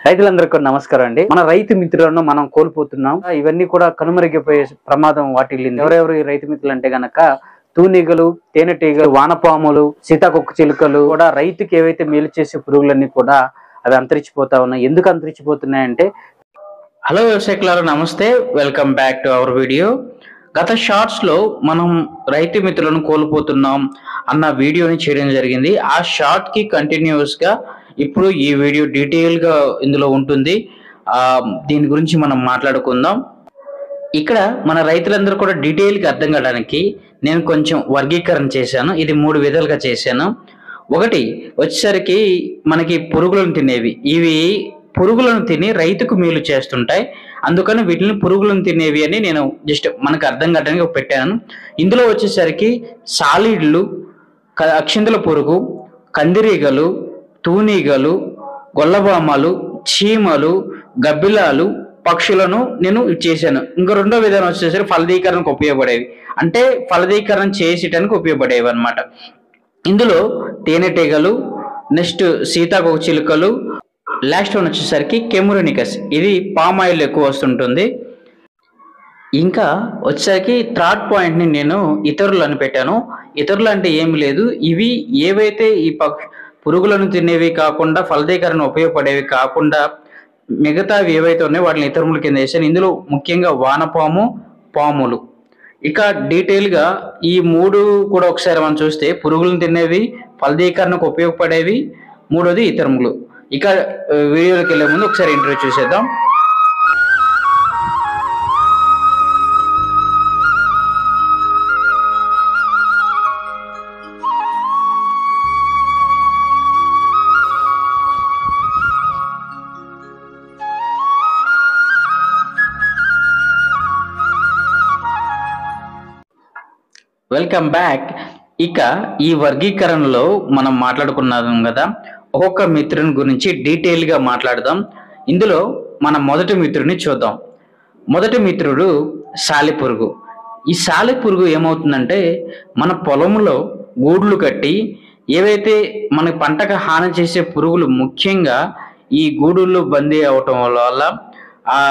రైతులందరికీ నమస్కారం అండి. మన రైతు మిత్రులను మనం కోల్పోతున్నాం. ఇవన్నీ కూడా కనుమరుగైపోయే ప్రమాదం వాటిల్లింది. ఎవరెవరు ఈ రైతు మిత్రులు అంటే గనక తూనీగలు, తేనెటీగలు, వానపాములు, సీతాకొక చిలుకలు కూడా రైతుకి ఏవైతే మేలు చేసే పురుగులన్నీ కూడా అవి అంతరించిపోతా ఉన్నాయి. ఎందుకు అంతరించిపోతున్నాయంటే, హలో వ్యవసాయకులారా, నమస్తే, welcome back to our video. గత షార్ట్స్ లో మనం రైతు మిత్రులను కోల్పోతున్నాం అన్న వీడియోని చేయడం జరిగింది. ఆ షార్ట్ కి కంటిన్యూస్ గా ఇప్పుడు ఈ వీడియో డీటెయిల్ గా ఇందులో ఉంటుంది. దీని గురించి మనం మాట్లాడుకుందాం. ఇక్కడ మన రైతులందరూ కూడా డీటెయిల్ గా అర్థం కావడానికి నేను కొంచెం వర్గీకరణ చేశాను. ఇది 3 విధాలుగా చేశాను. ఒకటి వచ్చేసరికి మనకి పురుగులను తినేవి. ఇవి పురుగులను తిని రైతుకు మేలు చేస్తుంటాయి, అందుకని వీటిని పురుగులను తినేవి అని నేను జస్ట్ మనకు అర్థం కావడానికి పెట్టాను. ఇందులో వచ్చేసరికి సాలిడ్లు, అక్షింతల పురుగు, కందిరీగలు, తూనీగలు, గొల్లబామలు, చీమలు, గబ్బిలాలు, పక్షులను నేను చేశాను. ఇంకా రెండో విధానం వచ్చేసరికి ఫలదీకరణకు ఉపయోగపడేవి, అంటే ఫలదీకరణ చేసేటానికి ఉపయోగపడేవి అన్నమాట. ఇందులో తేనెటీగలు, నెక్స్ట్ సీతాకోక చిలుకలు, లాస్ట్ వన్ వచ్చేసరికి కెమురినికస్, ఇది పామ్ ఆయిల్ ఎక్కువ వస్తుంటుంది. ఇంకా వచ్చేసరికి థర్డ్ పాయింట్ ని నేను ఇతరులు అని పెట్టాను. ఇతరులు అంటే ఏమి లేదు, ఇవి ఏవైతే ఈ పురుగులను తినేవి కాకుండా ఫలదీకరణ ఉపయోగపడేవి కాకుండా మిగతావి ఏవైతే ఉన్నాయో వాటిని ఇతరుల కింద వేసాను. ఇందులో ముఖ్యంగా వానపాము, పాములు. ఇక డీటెయిల్ గా ఈ 3 కూడా ఒకసారి మనం చూస్తే పురుగులను తినేవి, ఫలదీకరణకు ఉపయోగపడేవి, మూడోది ఇతరములు. ఇక వీడియోలోకి వెళ్ళే ముందు ఒకసారి ఇంటర్వ్యూ చూసేద్దాం. Welcome back. ఇక ఈ వర్గీకరణలో మనం మాట్లాడుకున్నాం కదా, ఒక్కొక్క మిత్రుని గురించి డీటెయిల్ గా మాట్లాడదాం. ఇందులో మన మొదటి మిత్రుడిని చూద్దాం. మొదటి మిత్రుడు సాలెపురుగు. ఈ సాలెపురుగు ఏమవుతుందంటే మన పొలంలో గూడులు కట్టి ఏవైతే మన పంటకు హాని చేసే పురుగులు ముఖ్యంగా ఈ గూడుల్లో బందీ అవటం వల్ల ఆ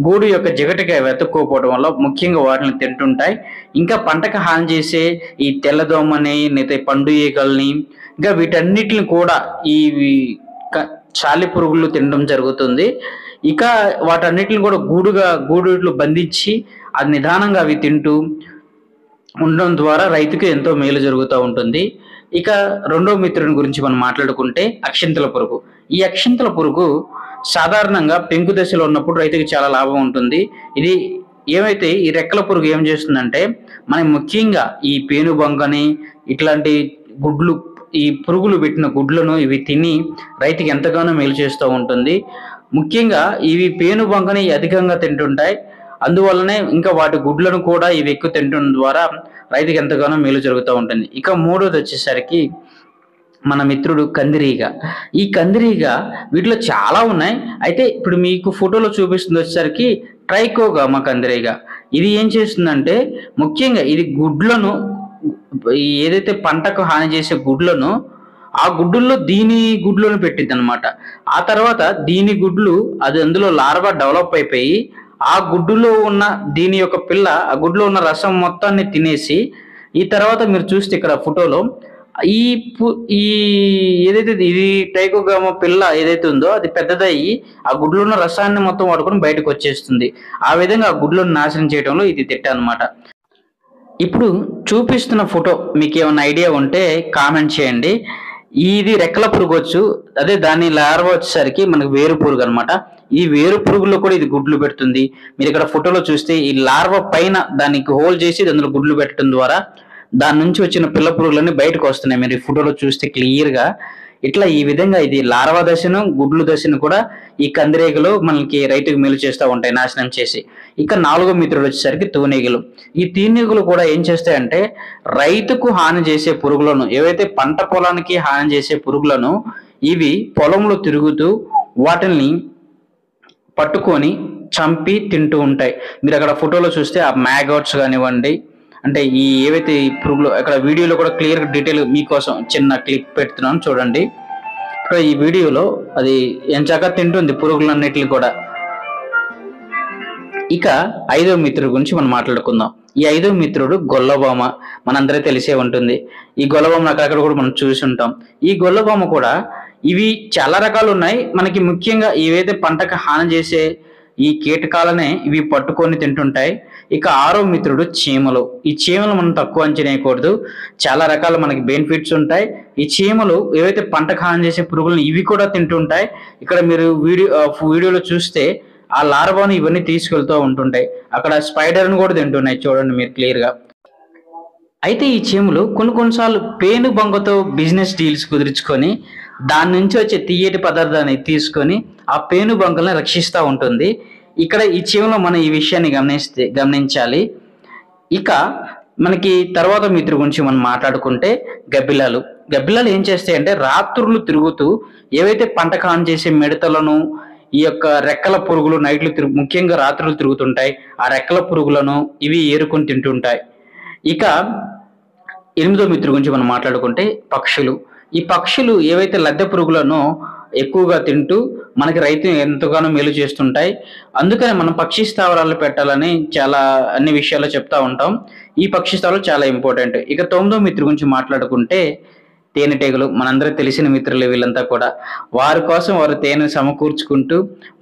గూడు యొక్క జిగటగా వెతుక్కోపోవడం వల్ల ముఖ్యంగా వాటిని తింటుంటాయి. ఇంకా పంటకు హాని చేసే ఈ తెల్లదోమని, లేదా పండు ఈగల్ని, ఇంకా వీటన్నిటిని కూడా ఈ చాలి పురుగులు తినడం జరుగుతుంది. ఇక వాటన్నిటిని కూడా గూడులో బంధించి అది నిదానంగా అవి తింటూ ఉండడం ద్వారా రైతుకు ఎంతో మేలు జరుగుతూ ఉంటుంది. ఇక రెండో మిత్రుని గురించి మనం మాట్లాడుకుంటే అక్షింతల పురుగు. ఈ అక్షింతల పురుగు సాధారణంగా పెంకు దశలో ఉన్నప్పుడు రైతుకి చాలా లాభం ఉంటుంది. ఇది ఏమైతే ఈ రెక్కల పురుగు ఏం చేస్తుందంటే మనం ముఖ్యంగా ఈ పేనుబంకని ఇట్లాంటి గుడ్లు, ఈ పురుగులు పెట్టిన గుడ్లను ఇవి తిని రైతుకి ఎంతగానో మేలు చేస్తూ ఉంటుంది. ముఖ్యంగా ఇవి పేనుబంకని అధికంగా తింటుంటాయి, అందువల్లనే ఇంకా వాటి గుడ్లను కూడా ఇవి ఎక్కువ తింటడం ద్వారా రైతుకి ఎంతగానో మేలు జరుగుతూ ఉంటుంది. ఇక మూడోది వచ్చేసరికి మన మిత్రుడు కందిరీగ. ఈ కందిరీగ వీటిలో చాలా ఉన్నాయి, అయితే ఇప్పుడు మీకు ఫోటోలో చూపిస్తుంది వచ్చేసరికి ట్రైకోగామా కందిరీగ. ఇది ఏం చేస్తుందంటే ముఖ్యంగా ఇది గుడ్లను, ఏదైతే పంటకు హాని చేసే గుడ్లను ఆ గుడ్డుల్లో దీని గుడ్లను పెట్టింది అనమాట. ఆ తర్వాత దీని గుడ్లు అది అందులో లార్వా డెవలప్ అయిపోయి ఆ గుడ్డులో ఉన్న దీని యొక్క పిల్ల ఆ గుడ్లో ఉన్న రసం మొత్తాన్ని తినేసి, ఈ తర్వాత మీరు చూస్తే ఇక్కడ ఫోటోలో ఈ ఏదైతే ఇది టైకోగామా పిల్ల ఏదైతే ఉందో అది పెద్దదయ్యి ఆ గుడ్లో ఉన్న రసాన్ని మొత్తం వాడుకొని బయటకు వచ్చేస్తుంది. ఆ విధంగా ఆ గుడ్లను నాశనం చేయడంలో ఇది తిట్ట అనమాట. ఇప్పుడు చూపిస్తున్న ఫోటో మీకు ఏమైనా ఐడియా ఉంటే కామెంట్ చేయండి. ఇది రెక్కల పురుగు వచ్చు, అదే దాని లార్వా వచ్చేసరికి మనకు వేరు పురుగు అనమాట. ఈ వేరు పురుగులో కూడా ఇది గుడ్లు పెడుతుంది. మీరు ఇక్కడ ఫోటోలో చూస్తే ఈ లార్వా పైన దానికి హోల్ చేసి అందులో గుడ్లు పెట్టడం ద్వారా దాని నుంచి వచ్చిన పిల్ల పురుగులన్నీ బయటకు వస్తున్నాయి. మీరు ఈ ఫోటోలో చూస్తే క్లియర్ గా ఇట్లా ఈ విధంగా ఇది లార్వా దశను, గుడ్లు దశను కూడా ఈ కందిరీగలు మనకి రైతుకు మేలు చేస్తూ ఉంటాయి, నాశనం చేసి. ఇక నాలుగో మిత్రుడు వచ్చేసరికి తూనీగలు. ఈ తూనీగలు కూడా ఏం చేస్తాయంటే రైతుకు హాని చేసే పురుగులను, ఏవైతే పంట పొలానికి హాని చేసే పురుగులను ఇవి పొలంలో తిరుగుతూ వాటిని పట్టుకొని చంపి తింటూ ఉంటాయి. మీరు అక్కడ ఫోటోలో చూస్తే ఆ మ్యాగట్స్ కానివ్వండి, అంటే ఈ ఏవైతే ఈ పురుగులు అక్కడ వీడియోలో కూడా క్లియర్ డీటెయిల్ మీకోసం చిన్న క్లిప్ పెడుతున్నాను చూడండి. ఇక్కడ ఈ వీడియోలో అది ఎంచగా తింటుంది పురుగులన్నిటిని కూడా. ఇక 5వ మిత్రుడి గురించి మనం మాట్లాడుకుందాం. ఈ 5వ మిత్రుడు గొల్లభామ. మనందరూ తెలిసే ఉంటుంది. ఈ గొల్లభామను అక్కడక్కడ కూడా మనం చూసి ఉంటాం. ఈ గొల్లభామ కూడా ఇవి చాలా రకాలు ఉన్నాయి. మనకి ముఖ్యంగా ఏవైతే పంటకు హాని చేసే ఈ కీటకాలనే ఇవి పట్టుకొని తింటుంటాయి. ఇక 6వ మిత్రుడు చీమలు. ఈ చీమలు మనం తక్కువ అంచనా వేయకూడదు. చాలా రకాల మనకి బెనిఫిట్స్ ఉంటాయి. ఈ చీమలు ఏవైతే పంటకు హాని చేసే పురుగులను ఇవి కూడా తింటుంటాయి. ఇక్కడ మీరు వీడియోలో చూస్తే ఆ లార్వాను ఇవన్నీ తీసుకెళ్తూ ఉంటుంటాయి. అక్కడ స్పైడర్ను కూడా తింటున్నాయి, చూడండి మీరు క్లియర్ గా. అయితే ఈ చీమలు కొన్నిసార్లు పేను బంగతో బిజినెస్ డీల్స్ కుదుర్చుకొని దాని నుంచి వచ్చే తీయటి పదార్థాన్ని తీసుకొని ఆ పేను బంకల్ని రక్షిస్తూ ఉంటుంది. ఇక్కడ ఈ చీమలో మనం ఈ విషయాన్ని గమనించాలి. ఇక మనకి తర్వాత మిత్రుడి గురించి మనం మాట్లాడుకుంటే గబ్బిలాలు. గబ్బిలాలు ఏం చేస్తాయంటే రాత్రులు తిరుగుతూ ఏవైతే పంటకు హాని చేసే మిడతలను, ఈ యొక్క రెక్కల పురుగులు నైట్లు ముఖ్యంగా రాత్రులు తిరుగుతుంటాయి. ఆ రెక్కల పురుగులను ఇవి ఏరుకొని తింటుంటాయి. ఇక 8వ మిత్రుడి గురించి మనం మాట్లాడుకుంటే పక్షులు. ఈ పక్షులు ఏవైతే లద్దె పురుగులను ఎక్కువగా తింటూ మనకి రైతు ఎంతగానో మేలు చేస్తుంటాయి. అందుకని మనం పక్షి స్థావరాలు పెట్టాలని చాలా అన్ని విషయాల్లో చెప్తా ఉంటాం. ఈ పక్షి స్థావరాలు చాలా ఇంపార్టెంట్. ఇక 9వ మిత్రుడి గురించి మాట్లాడుకుంటే తేనెటీగలు. మనందరూ తెలిసిన మిత్రులు వీళ్ళంతా కూడా. వారి కోసం వారు తేనె సమకూర్చుకుంటూ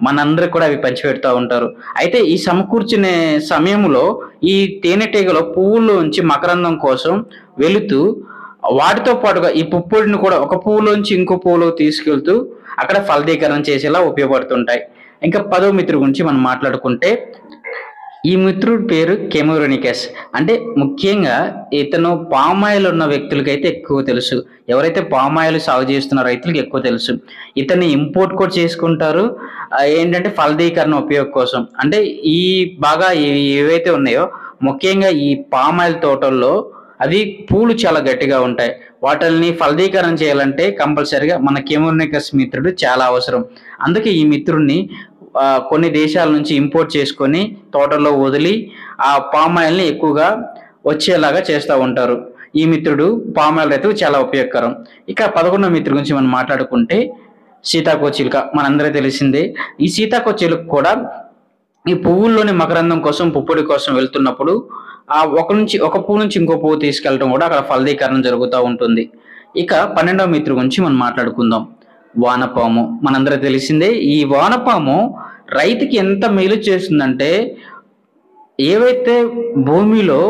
మనందరూ కూడా అవి పంచిపెడుతూ ఉంటారు. అయితే ఈ సమకూర్చునే సమయంలో ఈ తేనెటీగలు పువ్వుల్లోంచి మకరందం కోసం వెళుతూ వాటితో పాటుగా ఈ పుప్పొడిని కూడా ఒక పువ్వులోంచి ఇంకో పువ్వులో తీసుకెళ్తూ అక్కడ ఫలదీకరణ చేసేలా ఉపయోగపడుతుంటాయి. ఇంకా 10వ మిత్రుడి గురించి మనం మాట్లాడుకుంటే ఈ మిత్రుడి పేరు కెమోరోనికస్. అంటే ముఖ్యంగా ఇతను పామాయిల్ ఉన్న వ్యక్తులకైతే ఎక్కువ తెలుసు. ఎవరైతే పామాయిల్ సాగు చేస్తున్న రైతులకు ఎక్కువ తెలుసు. ఇతన్ని ఇంపోర్ట్ కూడా చేసుకుంటారు. ఏంటంటే ఫలదీకరణ ఉపయోగం కోసం. అంటే ఈ బాగా ఏవైతే ఉన్నాయో ముఖ్యంగా ఈ పామాయిల్ తోటల్లో అవి పూలు చాలా గట్టిగా ఉంటాయి. వాటిని ఫలదీకరణ చేయాలంటే కంపల్సరిగా మన కెమోరోనికస్ మిత్రుడు చాలా అవసరం. అందుకే ఈ మిత్రుడిని కొన్ని దేశాల నుంచి ఇంపోర్ట్ చేసుకొని తోటల్లో వదిలి ఆ పామాయిల్ని ఎక్కువగా వచ్చేలాగా చేస్తూ ఉంటారు. ఈ మిత్రుడు పామాయిల్ రైతుకు చాలా ఉపయోగకరం. ఇక 11వ మిత్రుడి గురించి మనం మాట్లాడుకుంటే సీతాకోచిలుక. మనందరూ తెలిసిందే. ఈ సీతాకోచిలుక కూడా ఈ పువ్వుల్లోని మకరందం కోసం పుప్పొడి కోసం వెళ్తున్నప్పుడు ఆ ఒక పువ్వు నుంచి ఇంకో పువ్వు తీసుకెళ్ళడం కూడా అక్కడ ఫలదీకరణ జరుగుతూ ఉంటుంది. ఇక 12వ మిత్రుడి గురించి మనం మాట్లాడుకుందాం. వానపాము. మనందరూ తెలిసిందే. ఈ వానపాము రైతుకి ఎంత మేలు చేస్తుందంటే ఏవైతే భూమిలో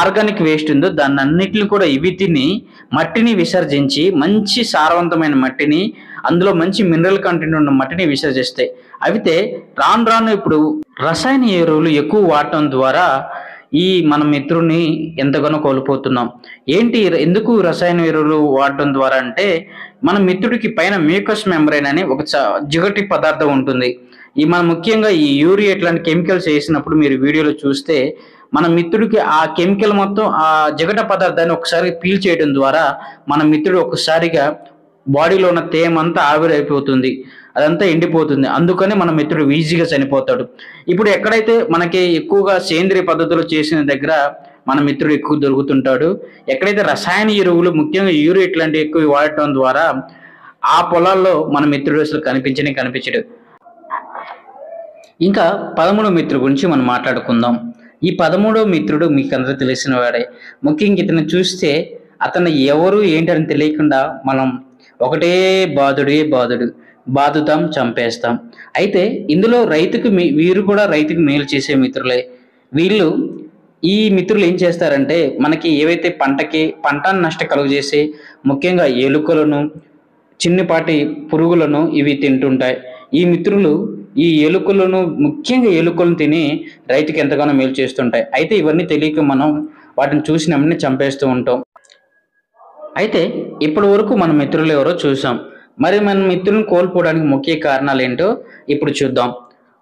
ఆర్గానిక్ వేస్ట్ ఉందో దాన్ని అన్నిటిని కూడా ఇవి తిని మట్టిని విసర్జించి మంచి సారవంతమైన మట్టిని, అందులో మంచి మినరల్ కంటెంట్ ఉన్న మట్టిని విసర్జిస్తాయి. అయితే రాను ఇప్పుడు రసాయన ఎరువులు ఎక్కువ వాడటం ద్వారా ఈ మన మిత్రుడిని ఎంతగానో కోల్పోతున్నాం. ఎందుకు రసాయన ఎరువులు వాడటం ద్వారా అంటే మన మిత్రుడికి పైన మ్యూకస్ మెంబ్రేన్ అని ఒక జిగటి పదార్థం ఉంటుంది. మన ముఖ్యంగా ఈ యూరియా ఇట్లాంటి కెమికల్స్ వేసినప్పుడు మీరు వీడియోలో చూస్తే మన మిత్రుడికి ఆ కెమికల్ మొత్తం ఆ జిగట పదార్థాన్ని ఒకసారి పీల్ చేయడం ద్వారా మన మిత్రుడు ఒకసారిగా బాడీలో ఉన్న తేమంతా ఆవిరైపోతుంది, అదంతా ఎండిపోతుంది. అందుకనే మన మిత్రుడు ఈజీగా చనిపోతాడు. ఇప్పుడు ఎక్కడైతే మనకి ఎక్కువగా సేంద్రియ పద్ధతులు చేసిన దగ్గర మన మిత్రుడు ఎక్కువ దొరుకుతుంటాడు. ఎక్కడైతే రసాయన ఎరువులు ముఖ్యంగా యూరియా ఇట్లాంటివి ఎక్కువ వాడటం ద్వారా ఆ పొలాల్లో మన మిత్రుడు అసలు కనిపించడు. ఇంకా 13వ మిత్రుడు గురించి మనం మాట్లాడుకుందాం. ఈ 13వ మిత్రుడు మీకు అందరూ తెలిసిన వాడే. ముఖ్యంగా ఇతను చూస్తే అతను ఎవరు ఏంటని తెలియకుండా మనం ఒకటే బాదుతాం, చంపేస్తాం. అయితే ఇందులో వీరు కూడా రైతుకు మేలు చేసే మిత్రులే. ఈ మిత్రులు ఏం చేస్తారంటే మనకి ఏవైతే పంట నష్టం కలుగజేసే ముఖ్యంగా ఎలుకలను, చిన్నపాటి పురుగులను ఇవి తింటుంటాయి. ఈ మిత్రులు ఈ ముఖ్యంగా ఎలుకలను తిని రైతుకి ఎంతగానో మేలు చేస్తుంటాయి. అయితే ఇవన్నీ తెలియక మనం వాటిని చూసినవన్నీ చంపేస్తూ ఉంటాం. అయితే ఇప్పటి వరకు మన మిత్రులు ఎవరో చూసాం. మరి మన మిత్రులను కోల్పోవడానికి ముఖ్య కారణాలు ఏంటో ఇప్పుడు చూద్దాం.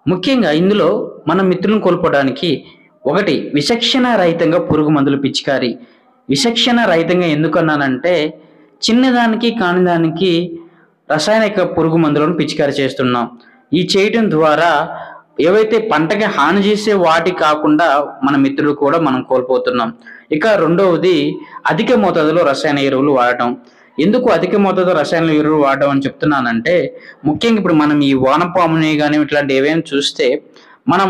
ముఖ్యంగా ఇందులో మన మిత్రులను కోల్పోవడానికి ఒకటి విచక్షణ రహితంగా పురుగు మందులు పిచికారి. విచక్షణ రహితంగా ఎందుకన్నానంటే చిన్నదానికి కాని దానికి రసాయనిక పురుగు మందులను పిచికారి చేస్తున్నాం. ఈ చేయటం ద్వారా ఏవైతే పంటకి హాని చేసే వాటి కాకుండా మన మిత్రులు కూడా మనం కోల్పోతున్నాం. ఇక రెండవది అధిక మోతాదులో రసాయన ఎరువులు వాడటం. ఎందుకు అధిక మోతాదు రసాయన ఎరువులు వాడడం అని చెప్తున్నానంటే, ముఖ్యంగా ఇప్పుడు మనం ఈ వానపాముని కానీ ఇట్లాంటి ఏవేమి చూస్తే మనం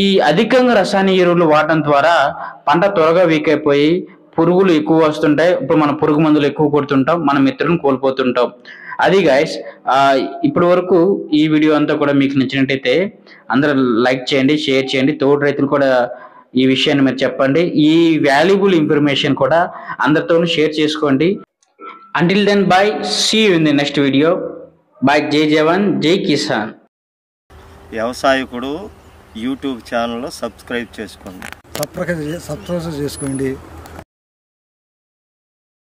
ఈ అధికంగా రసాయన ఎరువులు వాడడం ద్వారా పంట త్వరగా వీక్ అయిపోయి పురుగులు ఎక్కువ వస్తుంటాయి. ఇప్పుడు మనం పురుగు మందులు ఎక్కువ కొడుతుంటాం, మన మిత్రులను కోల్పోతుంటాం. అది గైస్, ఇప్పటి వరకు ఈ వీడియో అంతా కూడా మీకు నచ్చినట్టయితే అందరూ లైక్ చేయండి, షేర్ చేయండి, తోటి రైతులు కూడా ఈ విషయాన్ని మీరు చెప్పండి. ఈ వాల్యుబుల్ ఇన్ఫర్మేషన్ కూడా అందరితోనూ షేర్ చేసుకోండి. Until then, bye. See you in the next video. Bye. Jai Jawan, Jai Kisan. వ్యవసాయకుడు యూట్యూబ్ ఛానల్ సబ్స్క్రైబ్ చేసుకోండి. సబ్స్క్రైబ్ చేసుకోండి.